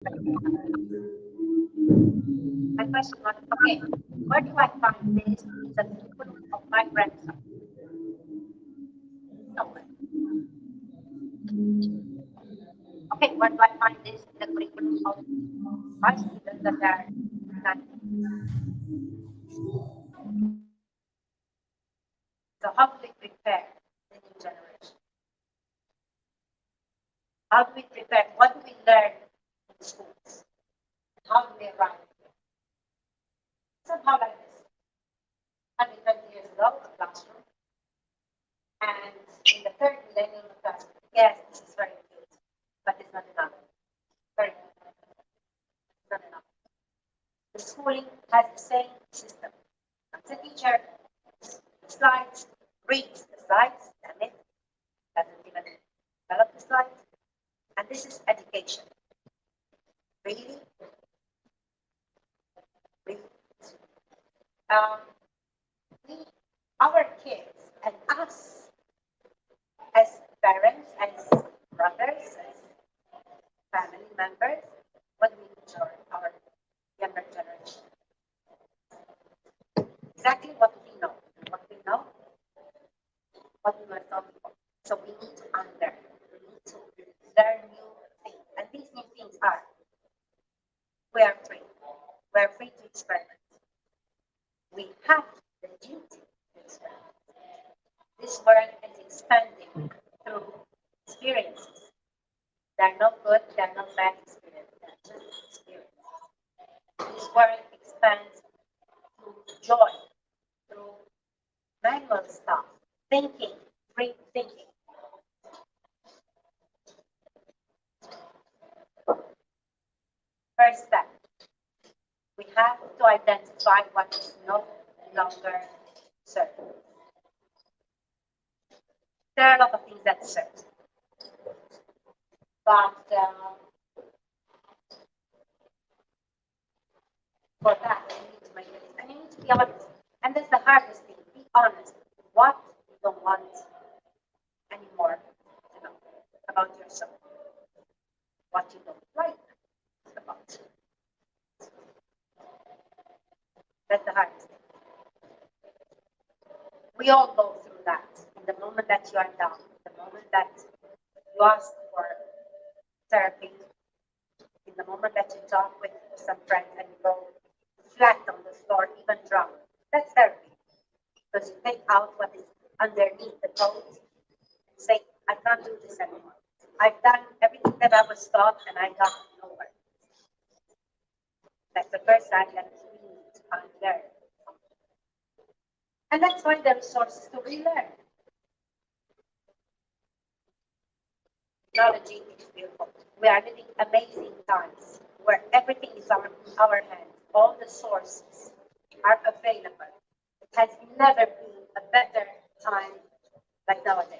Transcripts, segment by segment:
My question was, okay, where do I find this in the curriculum of my grandson? Nowhere. Okay, where do I find this in the curriculum of my students that are not? So how do we prepare the new generation? How do we prepare? What do we learn in schools? How do we arrive here? Somehow like this. 120 years ago, a classroom, and in the third millennium, a classroom. Yes, this is very cute, but it's not enough. Very it's not enough. The schooling has the same system. Comes a teacher, slides, reads the slides, damn it, doesn't even develop the slides, and this is education. Really? Really? Um, we, our kids and us as parents, as brothers, as family members, what we teach our younger generation. Exactly what we know. And what we know, what we were taught before. So we need to unlearn. We need to learn new things. And these new things are, we are free. We are free to experiment. We have the duty to experiment. This world is expanding through experiences. They're not good, they're not bad experiences, they're just experiences. This world expands through joy, through manual stuff, thinking, free thinking. First step, we have to identify what is no longer certain. There are a lot of things that serve, but for that, you need to make a list, and you need to be honest. And that's the hardest thing. Be honest. What you don't want anymore to know about yourself. What you don't like about. That's the hardest thing. We all go through that. In the moment that you are down, the moment that you ask for therapy, in the moment that you talk with some friends and you go flat on the floor, even drunk, that's therapy. Because you take out what is underneath the coat and say, I can't do this anymore. I've done everything that I was taught and I got nowhere. That's the first sign that we need to unlearn. And that's why there are resources to relearn. Technology is beautiful. We are living amazing times where everything is in our hands. All the sources are available. It has never been a better time like nowadays.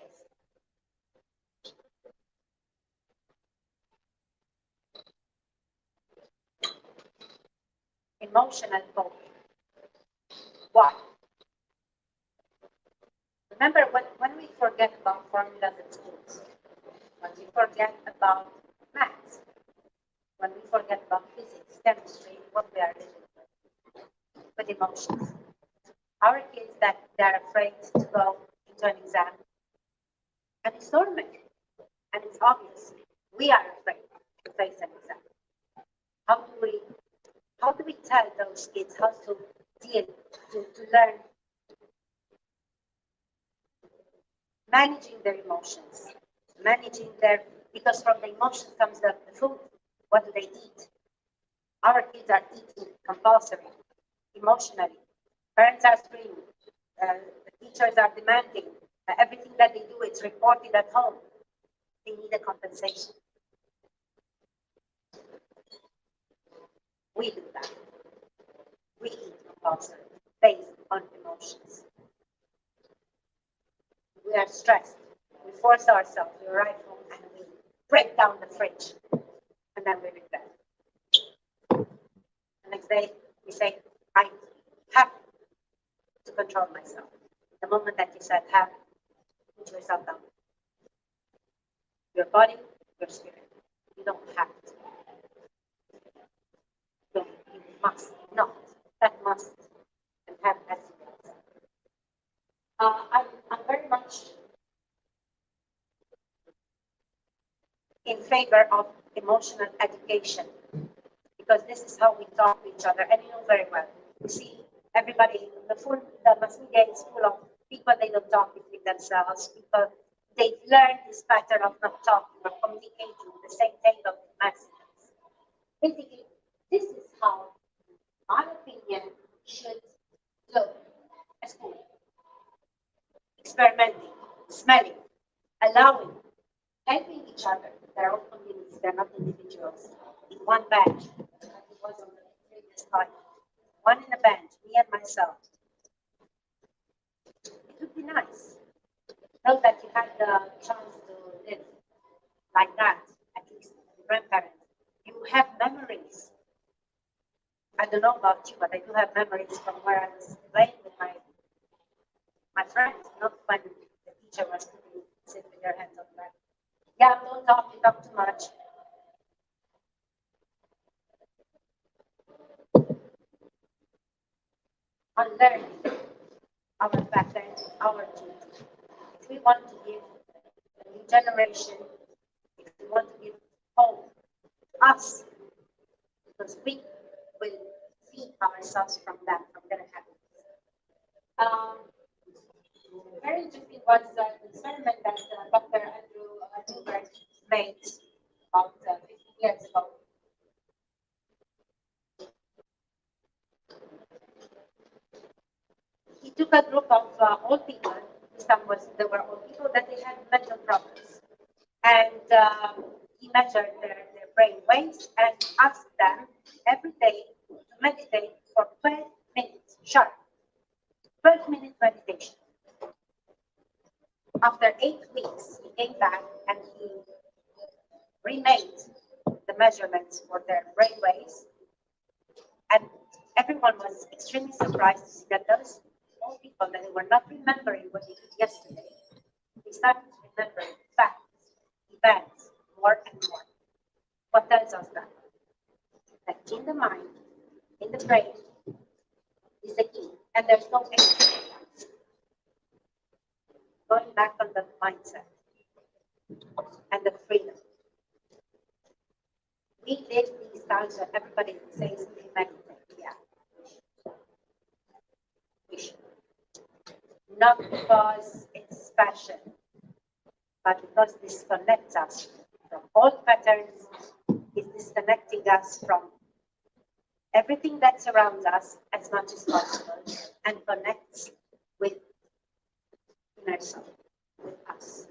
Emotional coping. Why? Remember, when we forget about formulas in schools, when we forget about maths, when we forget about physics, chemistry, what we are living with emotions. Our kids that they're afraid to go into an exam, and it's normal, and it's obvious. We are afraid to face an exam. How do we how do we tell those kids how to deal, to learn managing their emotions, managing their, because from the emotions comes the food. What do they eat? Our kids are eating compulsory, emotionally. Parents are screaming. The teachers are demanding. Everything that they do is reported at home. They need a compensation. We do that. We eat compulsory based on emotions. We are stressed. We force ourselves. We arrive home and we break down the fridge. And then we regret. The next day, we say, I have to control myself. The moment that you said have, put yourself down. Your body, your spirit. You don't have to. favor of emotional education, because this is how we talk to each other, and you know very well. You see, everybody, the mass media is full of people, they don't talk between themselves. People, they've learned this pattern of not talking or communicating the same table with messages. Basically, this is how, my opinion, should look at school. Experimenting, smelling, allowing, helping each other. They're all communities, they're not individuals. In one bench, like it was on the previous slide. One in a bench, me and myself. It would be nice. Know that you had the chance to live like that, at least with grandparents. You have memories. I don't know about you, but I do have memories from where I was playing with my friends, not when the teacher was putting sit with your hands on the back. Yeah, don't talk, you talk too much. Unlearning our patterns, our duty. If we want to give a new generation, if we want to give hope to us, because we will feed ourselves from that, from their habits. Very interesting was an experiment that Dr. Andrew Newberg made about 50 years ago. He took a group of old people. This time there were old people that they had mental problems, and he measured their brain waves and asked them every day to meditate for 12 minutes sharp. 12-minute meditation. After 8 weeks, he came back and he remade the measurements for their brain waves, and everyone was extremely surprised to see that those old people that they were not remembering what they did yesterday, they started to remember facts, events, more and more. What tells us that? That in the mind, in the brain, is the key, and there's no extra. Going back on the mindset and the freedom. We live these times where everybody says we meditate. Yeah. We should. Not because it's fashion, but because this disconnects us from old patterns, it disconnecting us from everything that surrounds us as much as possible and connects with inner self, with us.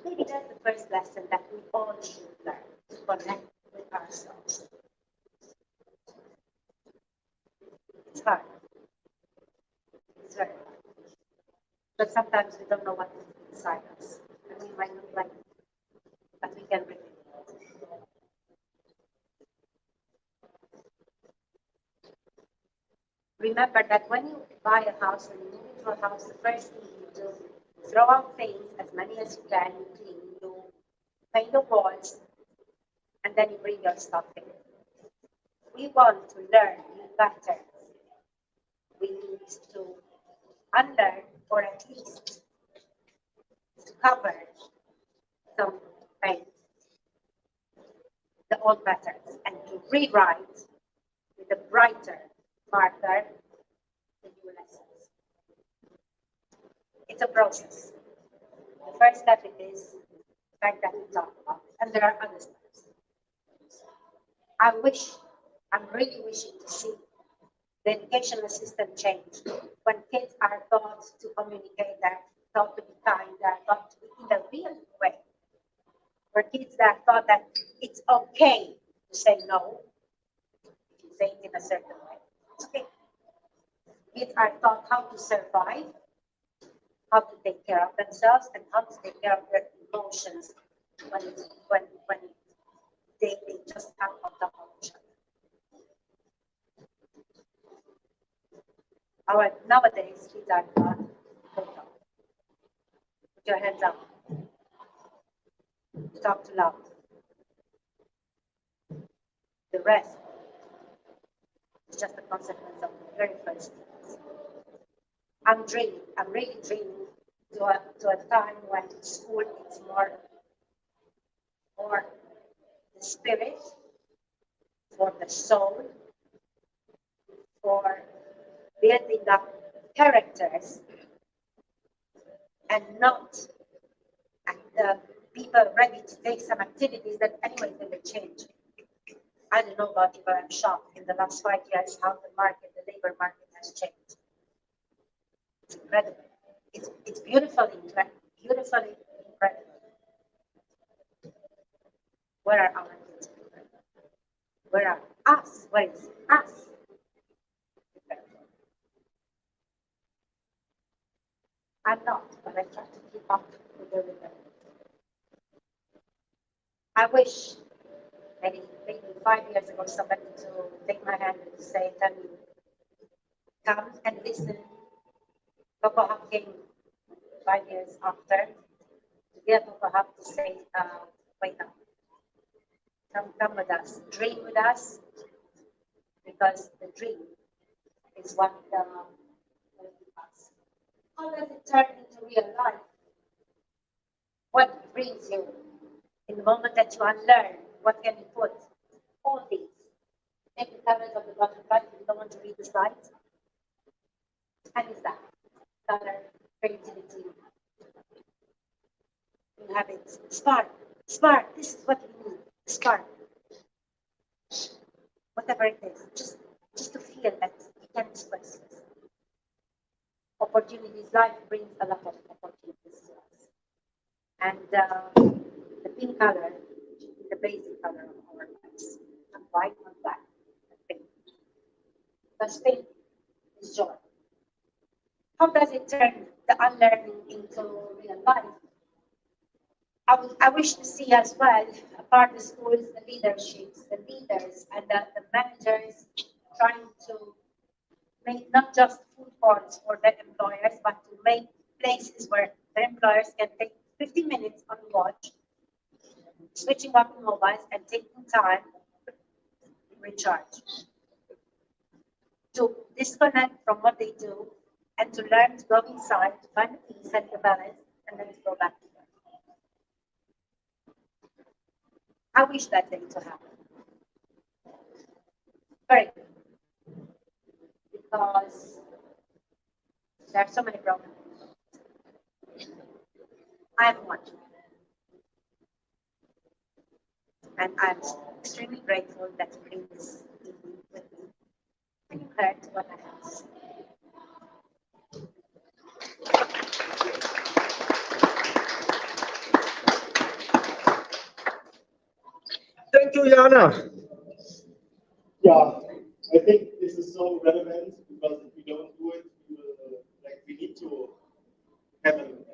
Maybe that's the first lesson that we all should learn, to connect with ourselves. It's hard. It's very hard. But sometimes we don't know what is inside us. And we might look like it, but we can bring it. Remember that when you buy a house, when you move into a house, the first thing you do is throw out things, as many as you can, you clean, you paint the walls, and then you bring your stuff in. We want to learn new patterns. We need to unlearn, or at least to cover some paint, the old patterns, and to rewrite with a brighter marker the new lessons. It's a process. The first step is the fact that we talk about it, and there are other steps. I'm really wishing to see the educational system change when kids are taught to communicate, they're taught to be kind, they're taught to be in the real way. For kids that are taught that it's okay to say no, if you say it in a certain way. It's okay. Kids are taught how to survive, how to take care of themselves, and how to take care of their emotions when they just come on top of each other. Nowadays, kids are not total. Put your hands up. Talk too loud. The rest is just a consequence of the very first things. I'm really dreaming to a time when school is more the spirit, for the soul, for building up characters, and not people ready to take some activities that anyway they will change. I don't know about you, but I'm shocked in the last 5 years how the market, the labor market has changed. It's incredible. It's beautifully incredible. Where are our kids? Where are us? Where is us? I'm not, but I try to keep up with everything. I wish maybe 5 years ago somebody to take my hand and say, tell me, come and listen. Coco Hub came 5 years after. Yeah, Coco Hub to say, wait up. Come with us, dream with us, because the dream is what us. How does it turn into real life? What brings you in the moment that you unlearn? What can you put? All these. Take the colors of the butterfly if you don't want to read the slides. And is that color, creativity? You have it. Spark. This is what you need. Spark. Whatever it is, just to feel that you can express this. Opportunities, life brings a lot of opportunities to us. And the pink color is the basic color of our lives. Not white, not black, but pink. Because pink is joy. How does it turn the unlearning into real life? I wish to see as well, apart the schools, the leaderships, the leaders, and the managers trying to make not just food courts for their employers, but to make places where their employers can take 15 minutes on watch, switching off mobiles and taking time to recharge, to disconnect from what they do, and to learn to go inside, to find the peace and the balance, and then to go back to work. I wish that day to happen. Very good. Because there are so many problems. I'm one. And I'm extremely grateful that you bring this evening with me. And you heard what I have to say. Thank you, Jana. Yeah, I think this is so relevant because if we don't do it, we need to have an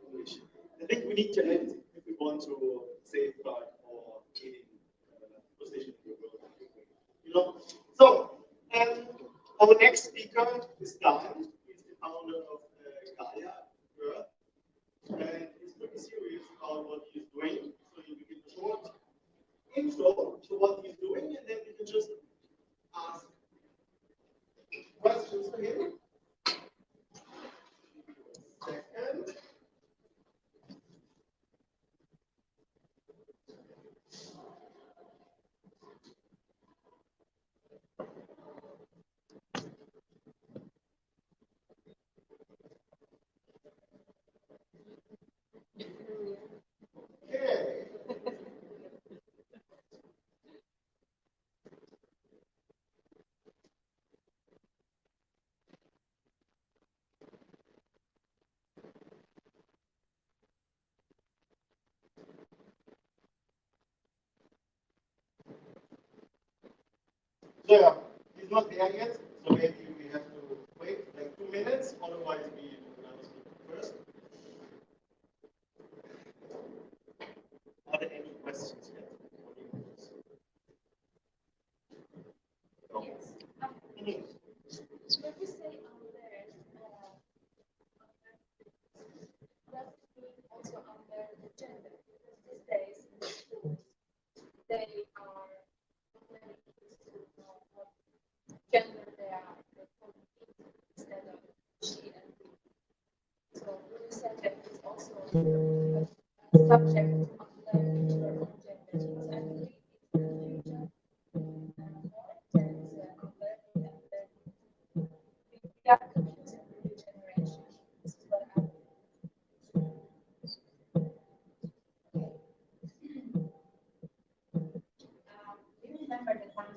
English. I think we need to end if we want to safeguard our leading position in the world. You know, so our next speaker is Dan. He's the founder of Gaia Earth, and he's pretty serious about what he's doing. So he will give a short intro to what he's doing, and then we can just ask questions to him. Second. Okay. Yeah, he's not there yet, so maybe we have to wait like 2 minutes, otherwise we another speaker first. Are there any questions yet? No? Yes. When you say unlearn, does it mean also unlearn the gender? Because these days in the schools, they are many kids to know what gender they are calling into instead of she and he. So would you say that it's also a subject to unlearn your own gender?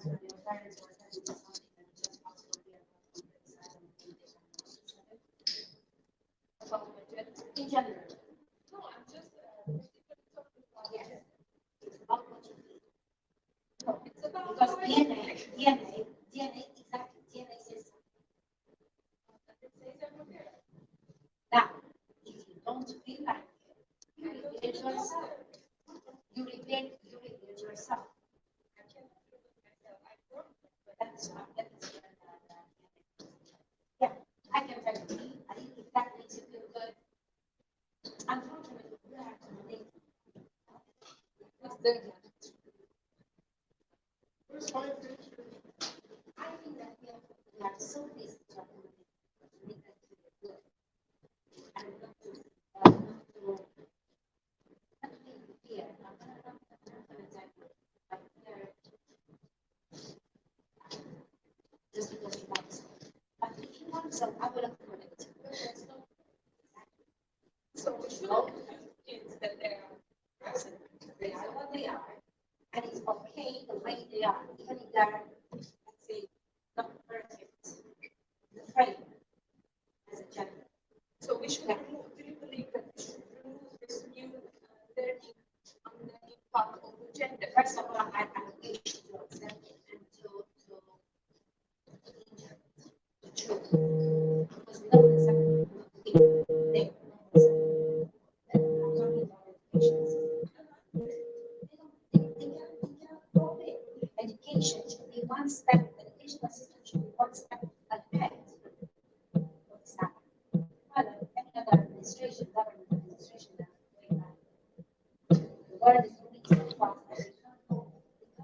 or their parents were telling them something and just passed over there About the gender. in general. No, I'm just talking about Yes. It's about what you feel. no, it's about Because how I DNA, exactly, DNA says something. it says over there. Now, if you don't feel like it, you I don't reveal feel yourself. myself. You reveal yourself. I can't feel it myself. I work with it. That's what that is when yeah, I can tell you, I think if that makes you feel good, unfortunately, we have to make It's there. Where's my picture? I think that we are so busy to make that feel good. And not to fear. I'm gonna tell you, but fear just because you want something. But if you want some, I will afford it. So we should all kids that they are present. They are what they are, and it's okay the way they are, even if they're, let's say, not perfect, the frame as a gender. So we should remove, do you believe that we should remove this new learning on the impact of the gender? First of all, I engage to accept it and to inject the truth. Because we don't accept it, they don't accept it. And I'm talking about education system. They cannot go there. Education should be one step, educational system should be one step ahead. What's happening? Well, any other administration, government administration, that's way back. The world is moving so fast that we can't go.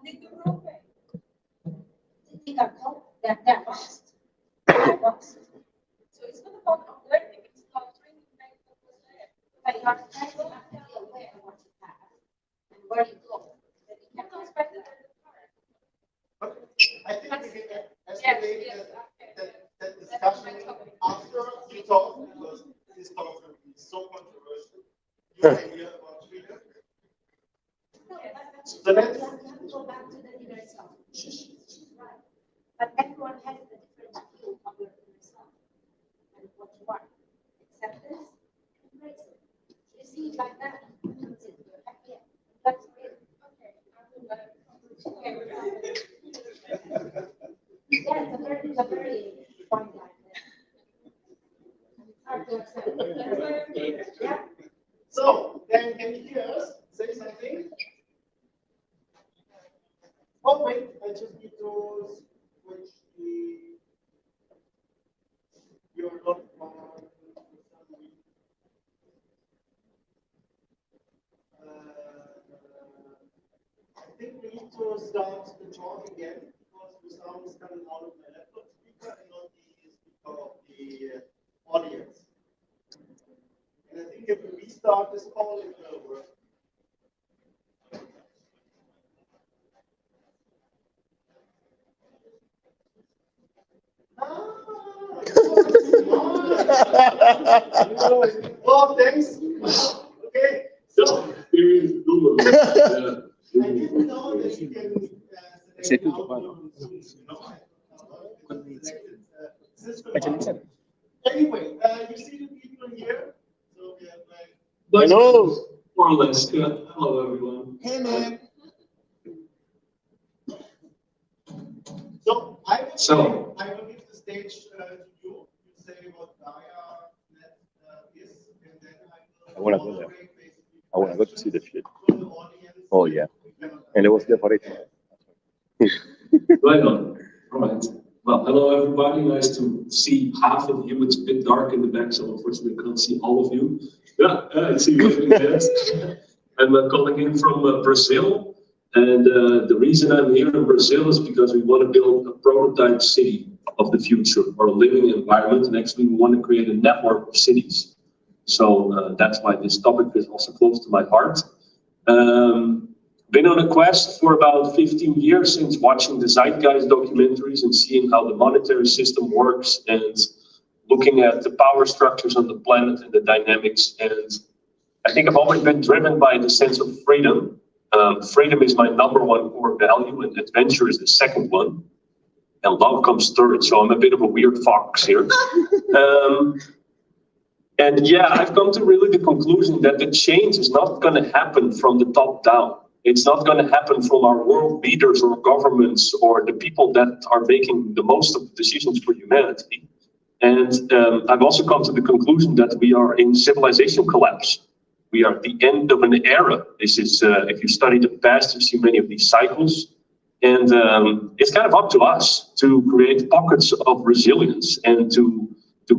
They do wrong way. They are they're lost. They're lost. So it's not about learning, it's about training back what was there. But you have to be aware of what you have and where you go. Then you It can goes respect back to that. the part. Okay. I think we can Yes, escalate yes, that, okay. that That's my discussion topic. after you talk, because this talk will be so controversial. Your idea about freedom. No, but So let's- you have to go back to the leader itself. She's right. But everyone has a different view of your inner self and what you are. Accept this, embrace it. You see it like that, that's it. You're happy. That's it. Okay, I will let it come. Yeah, it's a very fine line there. It's hard to accept. Yeah. So, then can you hear us? Say something. Oh, wait, I just need to switch the. You're not on. I think we need to start the talk again because the sound is coming out of my laptop speaker and not the speaker of the audience. And I think if we restart this call, it will work. Well, thanks. Okay, so I didn't know that you can C'est select tout, audio voilà. on Zoom, you know. Selected, system. Facciamo insieme. Anyway, you see the people here, so we have like. Hello. More or less, yeah. Hello, everyone. Hey, man. So I will give the stage to you. You say what Gaia is, and then I wanna go there. moderate basically I wanna go to see the shit. from the audience. Oh yeah. And it was there for it. Right on. All right. Well, hello, everybody. Nice to see half of you. It's a bit dark in the back, so unfortunately I can't see all of you. Yeah, I see you waving hands. I'm calling in from Brazil. And the reason I'm here in Brazil is because we want to build a prototype city of the future, or a living environment. And actually, we want to create a network of cities. So that's why this topic is also close to my heart. Been on a quest for about 15 years since watching the Zeitgeist documentaries and seeing how the monetary system works and looking at the power structures on the planet and the dynamics. And I think I've always been driven by the sense of freedom. Freedom is my #1 core value, and adventure is the second one. And love comes third, so I'm a bit of a weird fox here. And yeah, I've come to really the conclusion that the change is not going to happen from the top down. It's not going to happen from our world leaders or governments or the people that are making the most of the decisions for humanity. And I've also come to the conclusion that we are in civilization collapse. We are at the end of an era. This is, if you study the past, you see many of these cycles. And it's kind of up to us to create pockets of resilience and to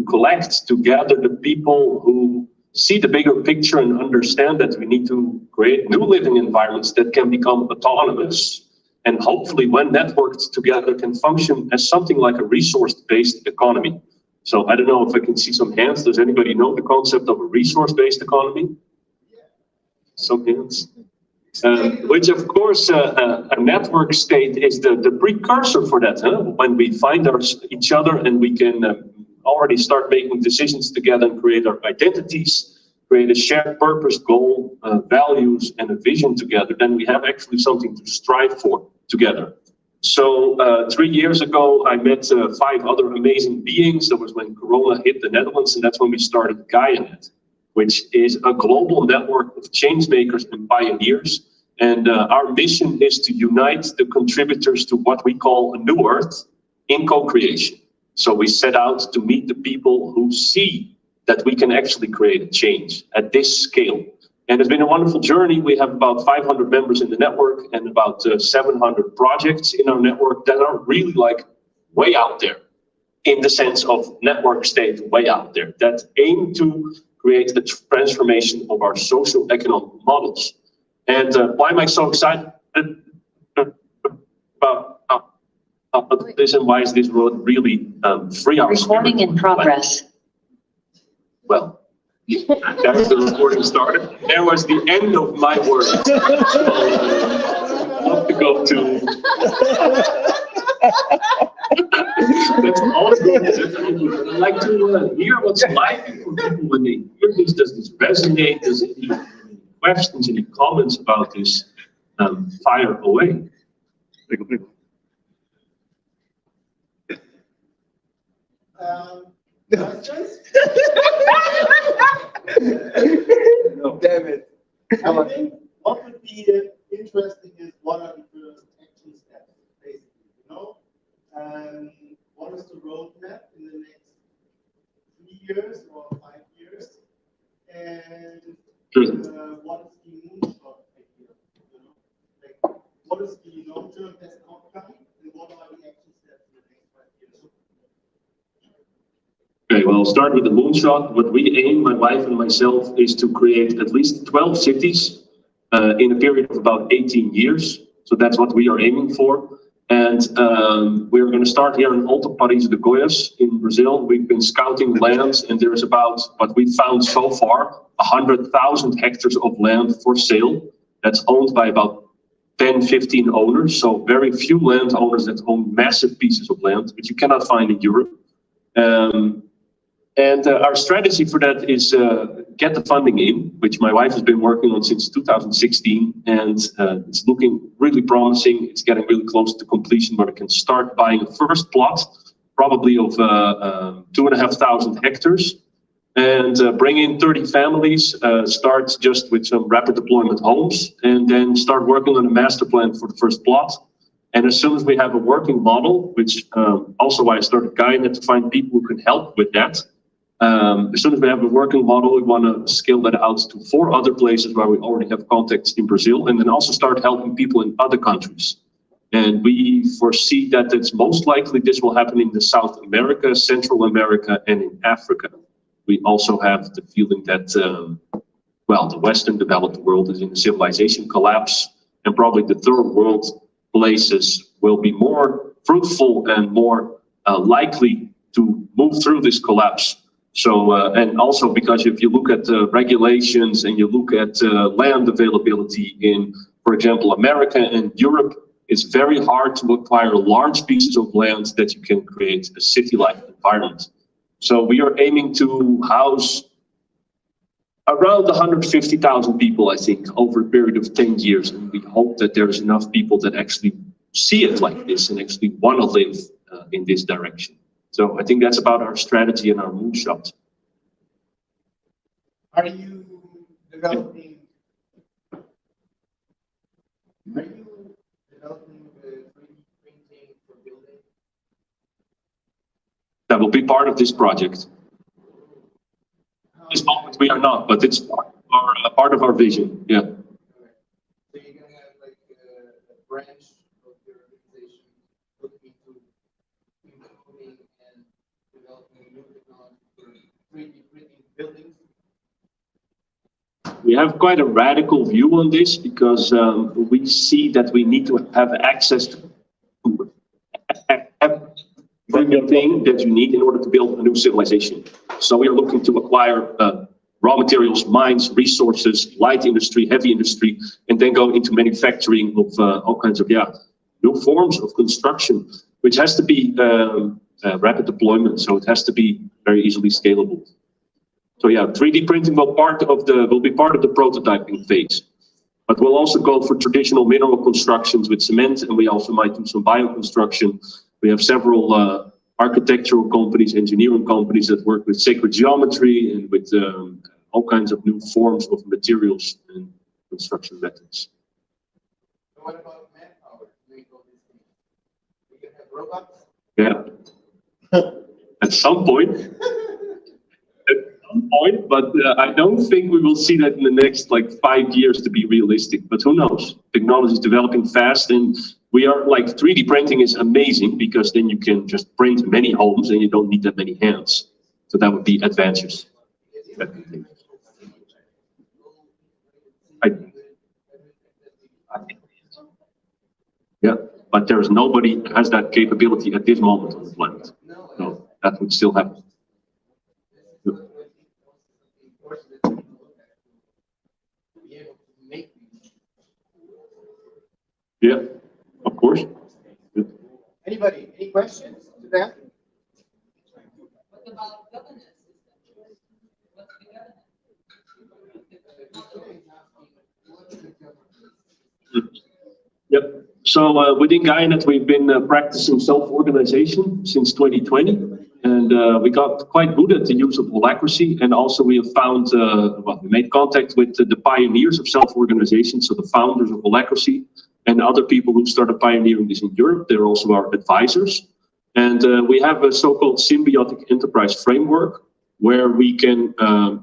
collect together the people who see the bigger picture and understand that we need to create new living environments that can become autonomous and hopefully when networked together can function as something like a resource-based economy. So I don't know if I can see some hands. Does anybody know the concept of a resource-based economy? Some hands. Which of course a network state is the precursor for that. When we find each other and we can already start making decisions together and create our identities, create a shared purpose, goal, values, and a vision together, then we have actually something to strive for together. So 3 years ago, I met 5 other amazing beings. That was when Corona hit the Netherlands, and that's when we started GaiaNet, which is a global network of change makers and pioneers. And our mission is to unite the contributors to what we call a new Earth in co-creation. So we set out to meet the people who see that we can actually create a change at this scale. And it's been a wonderful journey. We have about 500 members in the network and about 700 projects in our network that are really like way out there in the sense of network state, way out there, that aim to create a transformation of our social economic models. And why am I so excited about this, and why is this road really free our Recording in progress. Well, that's the recording started. That was the end of my words. I'd love to go to. That's all good. I'd like to hear what's like for people when they hear this. Does this resonate? Does it any questions, any comments about this? Fire away. Questions? No, damn it. I think what would be interesting is what are the first action steps, basically, you know? What is the roadmap in the next 3 years or 5 years? And what is the moonshot idea? You know? Like, what is the long-term best outcome and what are the action steps in the next 5 years? Okay, well, I'll start with the moonshot. What we aim, my wife and myself, is to create at least 12 cities in a period of about 18 years. So that's what we are aiming for. And we're going to start here in Alto Paris de Goiás in Brazil. We've been scouting lands, and there's about, what we found so far, 100,000 hectares of land for sale. That's owned by about 10, 15 owners. So very few landowners that own massive pieces of land, which you cannot find in Europe. And our strategy for that is get the funding in, which my wife has been working on since 2016, and it's looking really promising. It's getting really close to completion where we can start buying a first plot, probably of 2,500 hectares, and bring in 30 families, start just with some rapid deployment homes, and then start working on a master plan for the first plot. And as soon as we have a working model, which also why I started GaiaNet, to find people who can help with that. As soon as we have a working model, we want to scale that out to 4 other places where we already have contacts in Brazil, and then also start helping people in other countries. And we foresee that it's most likely this will happen in the South America, Central America, and in Africa. We also have the feeling that, well, the Western developed world is in a civilization collapse, and probably the third world places will be more fruitful and more likely to move through this collapse. So, and also because if you look at regulations and you look at land availability in, for example, America and Europe, it's very hard to acquire large pieces of land that you can create a city-like environment. So we are aiming to house Around 150,000 people, I think, over a period of 10 years. And we hope that there's enough people that actually see it like this and actually want to live in this direction. So I think that's about our strategy and our moonshot. Are you developing? Are you developing the 3D printing for building? That will be part of this project. At this moment, we are not, but it's part of our vision. Yeah. So you're gonna have like a branch of your organization looking into improving and developing new technology for 3D printing buildings. We have quite a radical view on this because we see that we need to have access to everything that you need in order to build a new civilization. So we are looking to acquire raw materials, mines, resources, light industry, heavy industry, and then go into manufacturing of all kinds of new forms of construction, which has to be rapid deployment. So it has to be very easily scalable. So yeah, 3D printing will be part of the prototyping phase, but we'll also go for traditional mineral constructions with cement, and we also might do some bioconstruction. We have several architectural companies, engineering companies that work with sacred geometry and with all kinds of new forms of materials and construction methods. So what about manpower? Do we go this thing? We can have robots? Yeah. At some point. Point, but I don't think we will see that in the next 5 years to be realistic. But who knows? Technology is developing fast, and we are 3D printing is amazing because then you can just print many homes and you don't need that many hands. So that would be advantageous. Yeah, but there's nobody that has that capability at this moment on the planet. So that would still happen. Yeah, of course. Yeah. Anybody? Any questions to that? What about governance system? What's the governance? Yep. So within Guynet, we've been practicing self-organization since 2020, and we got quite good at the use of holacracy. And also we have found, we made contact with the pioneers of self-organization, so the founders of holacracy, and other people who started pioneering this in Europe. They're also our advisors. And we have a so-called symbiotic enterprise framework where we can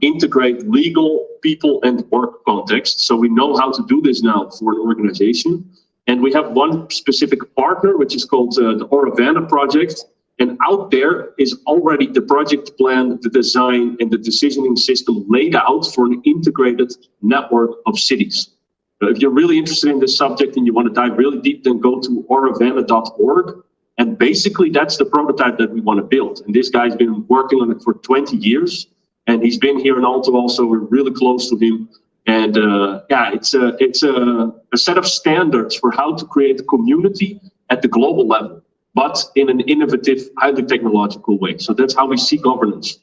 integrate legal, people, and work context. So we know how to do this now for an organization. And we have one specific partner, which is called the Oravana project. And out there is already the project plan, the design, and the decisioning system laid out for an integrated network of cities. If you're really interested in this subject and you want to dive really deep, then go to oravana.org. And basically, that's the prototype that we want to build. And this guy's been working on it for 20 years. And he's been here in Alto also. We're really close to him. And it's a set of standards for how to create a community at the global level, but in an innovative, highly technological way. So that's how we see governance.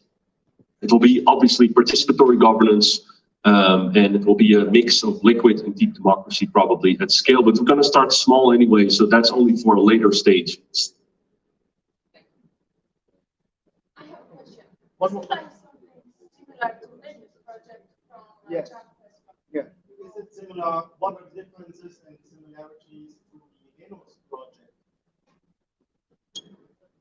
It will be obviously participatory governance, and it will be a mix of liquid and deep democracy probably at scale, but we're going to start small anyway, so that's only for a later stage. I have a question. One more. Is it like something similar to this project from Yes. Japan? Yeah. Is it similar? What are the differences and similarities to the Enos project?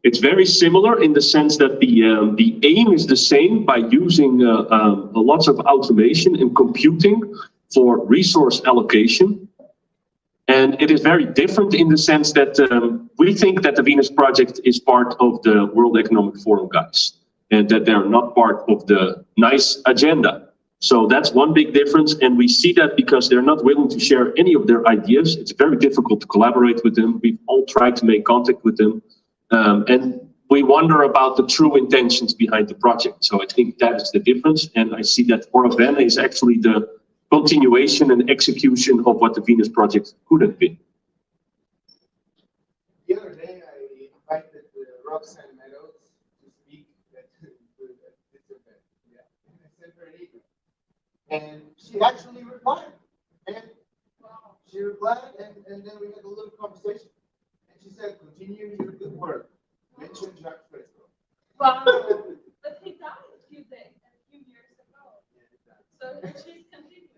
It's very similar in the sense that the aim is the same by using lots of automation and computing for resource allocation. And it is very different in the sense that we think that the Venus project is part of the World Economic Forum guys, and that they're not part of the NICE agenda. So that's one big difference, and we see that because they're not willing to share any of their ideas. It's very difficult to collaborate with them. We've all tried to make contact with them. And we wonder about the true intentions behind the project. So I think that is the difference. And I see that Oravana is actually the continuation and execution of what the Venus project could have been. The other day, I invited Roxanne Meadows to speak at this event. Yeah. And I sent her an email. And she actually replied. And she replied, and then we had a little conversation. And she said, continue your good work. Mention Jacques Fresco. Wow. But he died a few years ago. So she's continuing.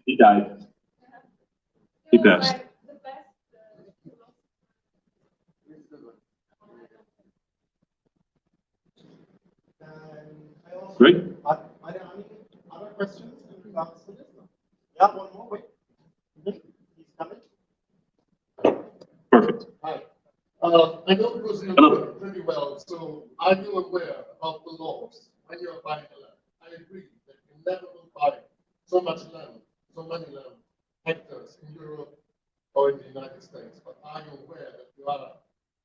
He died. Yeah. He He was passed. like the best philosopher. I also, Great. are there any other questions in regards to this? Yeah, one more, wait. He's coming. Perfect. Hi. I know Brazil Hello. pretty well, so are you aware of the laws when you're buying a land? I agree that you never will buy so much land, so many land hectares in Europe or in the United States. But are you aware that you are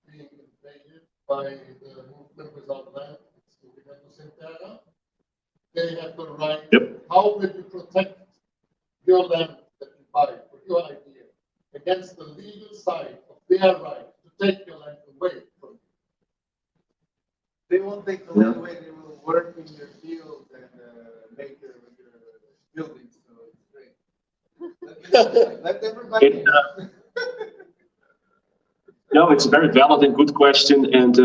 being invaded by the movement without land? It's Movimento Sem Terra. They have the right. Yep. How will you protect your land that you buy for your idea against the legal side of their right to take your land away from you? They won't take the land away, they will work in your fields and make your buildings, so it's great. Let everybody. It, No, it's a very valid and good question. And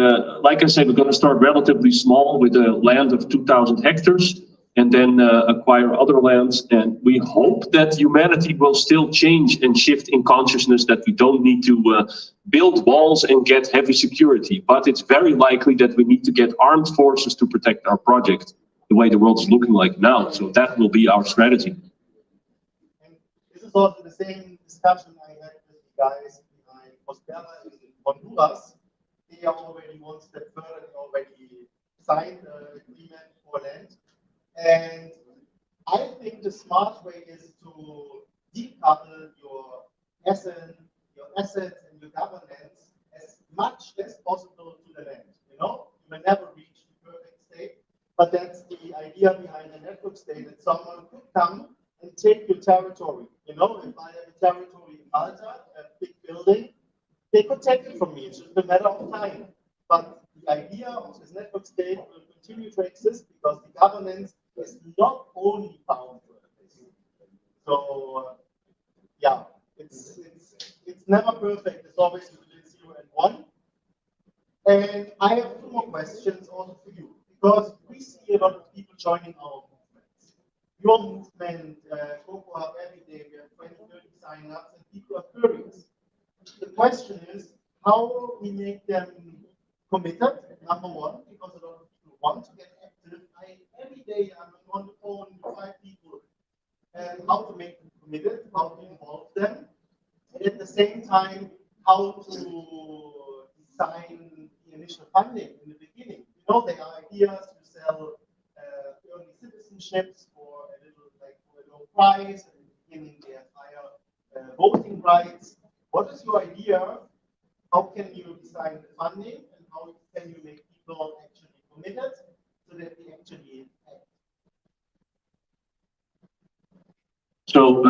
like I said, we're going to start relatively small with a land of 2,000 hectares and then acquire other lands. And we hope that humanity will still change and shift in consciousness, that we don't need to build walls and get heavy security. But it's very likely that we need to get armed forces to protect our project, the way the world is looking like now. So that will be our strategy. And this is also the same discussion I had with the guys behind Prospera in Honduras. They are already one step further, they already signed an agreement for land. And I think the smart way is to decouple your assets and your governance as much as possible to the land. You know, you may never reach the perfect state, but that's the idea behind the network state, that someone could come and take your territory. You know, if I have a territory in Malta, a big building, they could take it from me. It's just a matter of time. But the idea of this network state will continue to exist because the governance is not only found for this. So yeah, it's never perfect. It's always between 0 and 1. And I have 2 more questions also for you, because we see a lot of people joining our movements. Your movement, Coco Hub, every day we have 20, 30 sign-ups, and people are curious. The question is how we make them committed, number one, because a lot of people want to get active. Every day I'm on the phone with 5 people, and how to make them committed, how to involve them, and at the same time, how to design the initial funding in the beginning. You know, there are ideas to sell early citizenships for a little, like for a low price, and in the beginning they have higher voting rights. What is your idea? How can you design the funding, and how can you make people actually committed so that they actually act? So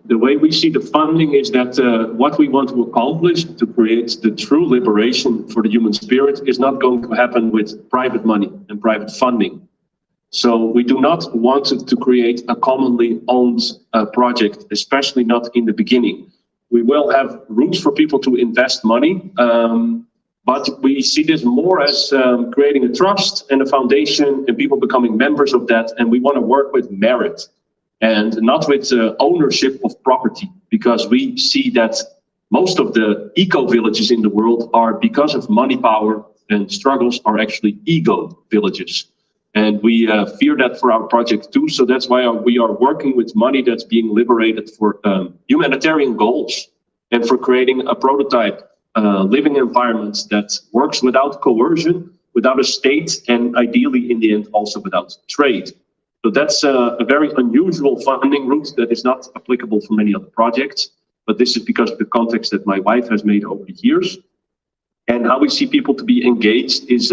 the way we see the funding is that what we want to accomplish to create the true liberation for the human spirit is not going to happen with private money and private funding. So we do not want to create a commonly owned project, especially not in the beginning. We will have rooms for people to invest money, but we see this more as creating a trust and a foundation and people becoming members of that. And we want to work with merit and not with ownership of property, because we see that most of the eco-villages in the world are, because of money power and struggles, are actually ego villages. And we fear that for our project too. So that's why we are working with money that's being liberated for humanitarian goals and for creating a prototype living environment that works without coercion, without a state, and ideally in the end also without trade. So that's a very unusual funding route that is not applicable for many other projects. But this is because of the context that my wife has made over the years. And how we see people to be engaged is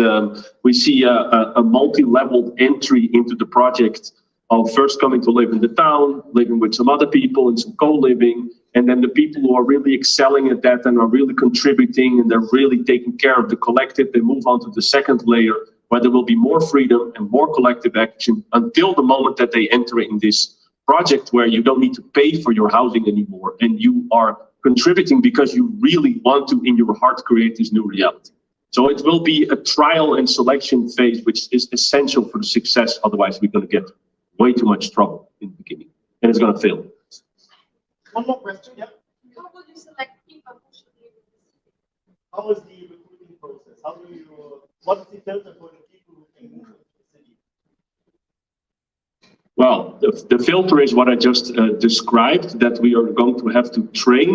we see a multi-leveled entry into the project of first coming to live in the town, living with some other people and some co-living, and then the people who are really excelling at that and are really contributing and they're really taking care of the collective, they move on to the second layer where there will be more freedom and more collective action until the moment that they enter in this project where you don't need to pay for your housing anymore, and you are contributing because you really want to, in your heart, create this new reality. So it will be a trial and selection phase, which is essential for the success. Otherwise, we're going to get way too much trouble in the beginning, and it's going to fail. One more question, yeah? How will you select people who should live in the city? How is the recruiting process? How do you, what is the filter for the people who can move into the city? Well, the filter is what I just described, that we are going to have to train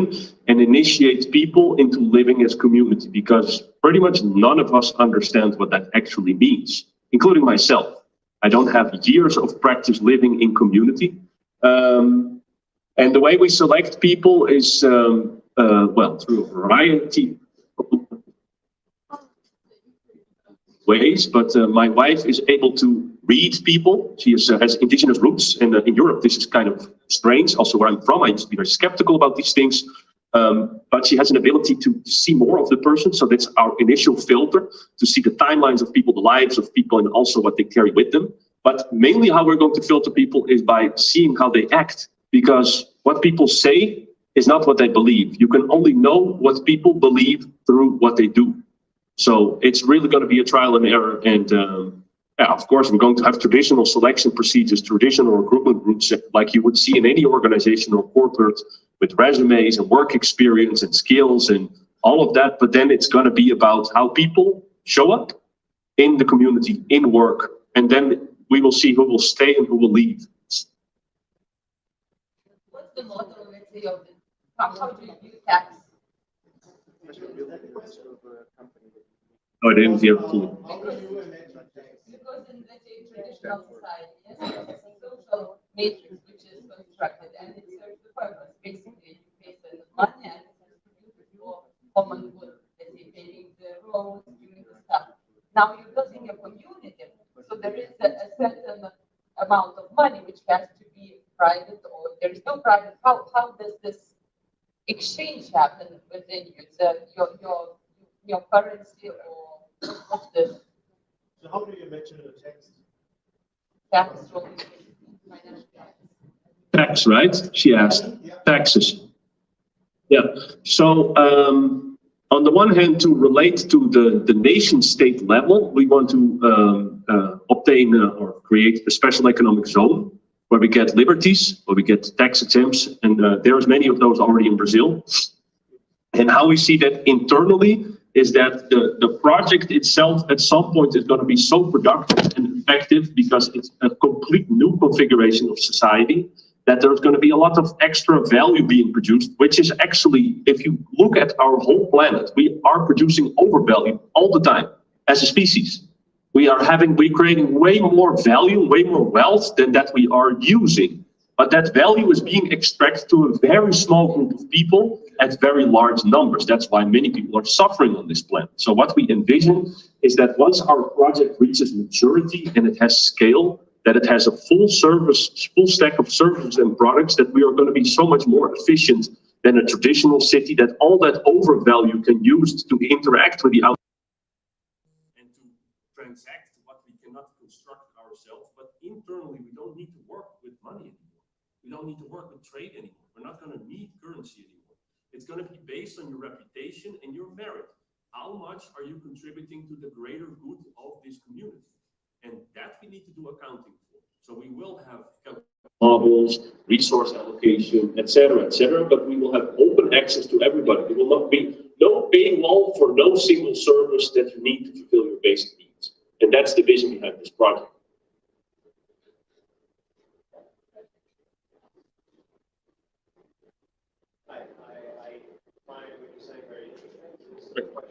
and initiate people into living as community, because pretty much none of us understand what that actually means, including myself. I don't have years of practice living in community. And the way we select people is, well, through a variety of ways, but my wife is able to read people. She has indigenous roots, and in Europe this is kind of strange. Also, where I'm from, I used to be very skeptical about these things, but she has an ability to see more of the person, so that's our initial filter, to see the timelines of people, the lives of people, and also what they carry with them. But mainly how we're going to filter people is by seeing how they act, because what people say is not what they believe. You can only know what people believe through what they do. So it's really going to be a trial and error. And yeah, of course, we're going to have traditional selection procedures, traditional recruitment routes, like you would see in any organization or corporate, with resumes and work experience and skills and all of that. But then it's going to be about how people show up in the community, in work. And then we will see who will stay and who will leave. What's the model, let's say, of the, how do you tax? Oh, I didn't hear fully. Because in, let's say, traditional society, yes, there's a social matrix which is constructed, and it serves the purpose. Basically, you pay certain money and it has to do with your common good, let's say, paying the roads, doing the stuff. Now you're building a community, so there is a certain amount of money which has to be private, or there is no private. How does this exchange happen within you? Your currency, or what's the So how do you measure the text? tax from financial tax? Tax, right? She asked. Taxes. Yeah. So on the one hand, to relate to the nation state level, we want to obtain or create a special economic zone where we get liberties, where we get tax exempts, and there's many of those already in Brazil. And how we see that internally is that the project itself at some point is going to be so productive and effective, because it's a complete new configuration of society, that there's going to be a lot of extra value being produced, which is actually, if you look at our whole planet, we are producing overvalue all the time as a species. We're creating way more value, way more wealth than that we are using. But that value is being extracted to a very small group of people at very large numbers. That's why many people are suffering on this planet. So what we envision is that once our project reaches maturity and it has scale, that it has a full stack of services and products, that we are going to be so much more efficient than a traditional city, that all that overvalue can use to interact with the outside and to transact what we cannot construct ourselves. But internally, we don't need to work with money anymore. We don't need to work with trade anymore. We're not going to need currency anymore. It's going to be based on your reputation and your merit. How much are you contributing to the greater good of this community? And that we need to do accounting for. So we will have models, resource allocation, etc., but we will have open access to everybody. There will not be no paywall for no single service that you need to fulfill your basic needs. And that's the vision behind this project. I find what you're saying very interesting.